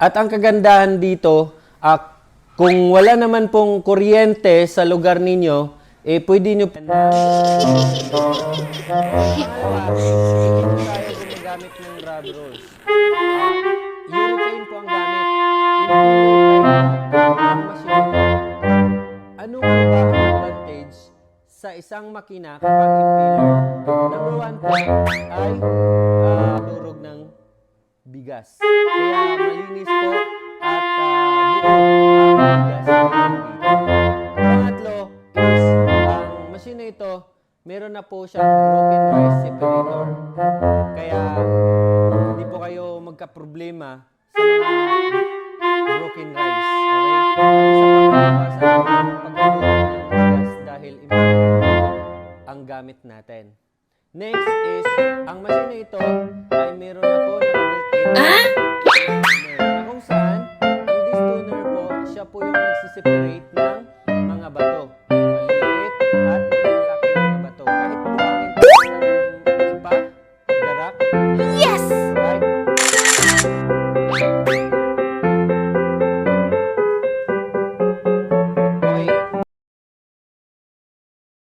At ang kagandahan dito, kung wala naman pong kuryente sa lugar ninyo, pwede nyo... Pangalawa, hindi po tayo gumagamit ng rub rolls. Urethane po ang gamit. Ang machine. Ano nga ba ang advantage sa isang makina kapag impeller? Number one po ay durog ng bigas. Kaya malinis po at buo ang bigas dito. Pangatlo is ang machine na ito, meron na po siyang broken rice separator. Kaya hindi po kayo magka-problema sa mga broken rice. Okay? At isa pang pagdudurog ng bigas dahil ang gamit natin. Next is, ang machine na ito ay meron na po ng built-in na kung saan, ang distoner po, siya po yung nagsiseparate ng mga bato. Maliit at malaki mga bato. Kahit buhangin po ng ipa, darak,